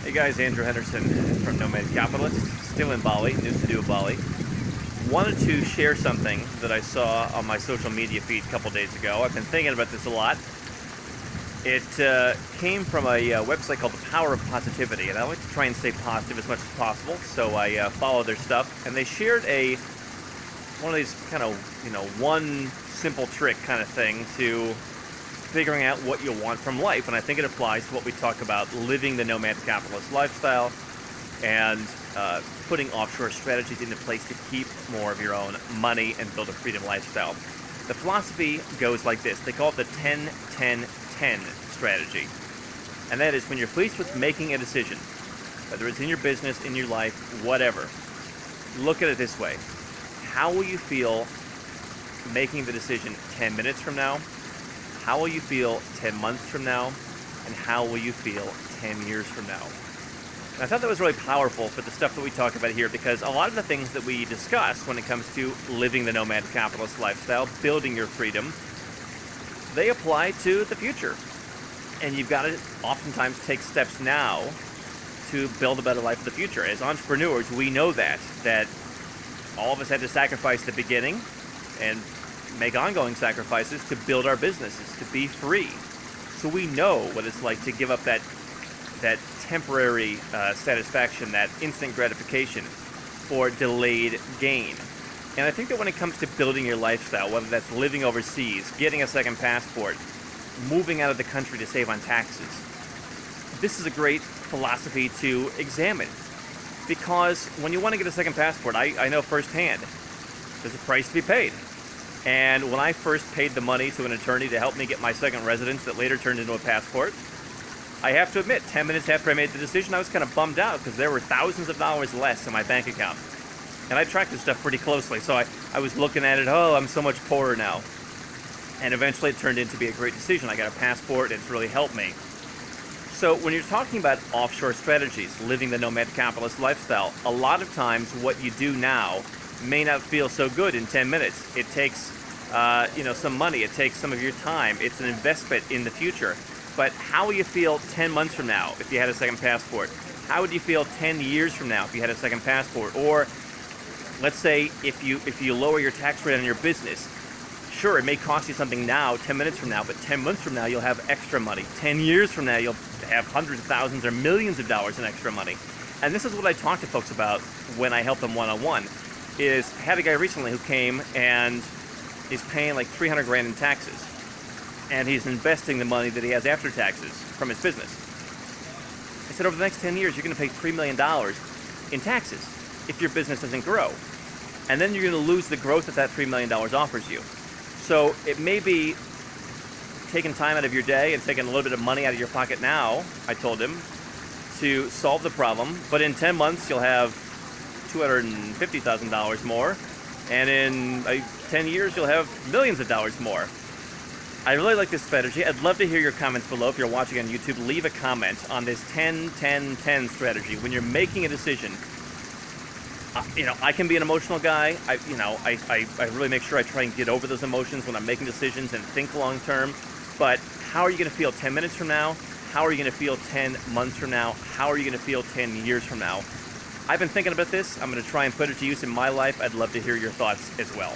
Hey guys, Andrew Henderson from Nomad Capitalist, still in Bali, news to do in Bali. Wanted to share something that I saw on my social media feed a couple days ago. I've been thinking about this a lot. It came from a website called The Power of Positivity, and I like to try and stay positive as much as possible, so I follow their stuff. And they shared one of these kind of, one simple trick kind of thing to figuring out what you want from life. And I think it applies to what we talk about, living the Nomad Capitalist Lifestyle and putting offshore strategies into place to keep more of your own money and build a freedom lifestyle. The philosophy goes like this. They call it the 10-10-10 strategy. And that is when you're faced with making a decision, whether it's in your business, in your life, whatever, look at it this way. How will you feel making the decision 10 minutes from now? How will you feel 10 months from now? And how will you feel 10 years from now? And I thought that was really powerful for the stuff that we talk about here, because a lot of the things that we discuss when it comes to living the Nomad Capitalist Lifestyle, building your freedom, they apply to the future. And you've got to oftentimes take steps now to build a better life for the future. As entrepreneurs, we know that all of us had to sacrifice at the beginning and make ongoing sacrifices to build our businesses, to be free. So we know what it's like to give up that temporary satisfaction, that instant gratification for delayed gain. And I think that when it comes to building your lifestyle, whether that's living overseas, getting a second passport, moving out of the country to save on taxes, this is a great philosophy to examine. Because when you want to get a second passport, I know firsthand, there's a price to be paid. And when I first paid the money to an attorney to help me get my second residence that later turned into a passport, I have to admit, 10 minutes after I made the decision, I was kind of bummed out because there were thousands of dollars less in my bank account. And I tracked this stuff pretty closely, so I was looking at it, I'm so much poorer now. And eventually it turned into be a great decision. I got a passport, and it's really helped me. So when you're talking about offshore strategies, living the Nomad Capitalist Lifestyle, a lot of times what you do now may not feel so good in 10 minutes. It takes some money, it takes some of your time, it's an investment in the future. But how will you feel 10 months from now if you had a second passport? How would you feel 10 years from now if you had a second passport? Or let's say if you lower your tax rate on your business, sure, it may cost you something now, 10 minutes from now, but 10 months from now you'll have extra money. 10 years from now you'll have hundreds of thousands or millions of dollars in extra money. And this is what I talk to folks about when I help them one-on-one. I had a guy recently who came and is paying like 300 grand in taxes, and he's investing the money that he has after taxes from his business. I said, over the next 10 years, you're going to pay $3 million in taxes if your business doesn't grow. And then you're going to lose the growth that $3 million offers you. So it may be taking time out of your day and taking a little bit of money out of your pocket now, I told him, to solve the problem. But in 10 months, you'll have $250,000 more, and in 10 years you'll have millions of dollars more. I really like this strategy. I'd love to hear your comments below. If you're watching on YouTube, leave a comment on this 10-10-10 strategy. When you're making a decision, I can be an emotional guy. I really make sure I try and get over those emotions when I'm making decisions and think long term. But how are you going to feel 10 minutes from now? How are you going to feel 10 months from now? How are you going to feel 10 years from now? I've been thinking about this. I'm going to try and put it to use in my life. I'd love to hear your thoughts as well.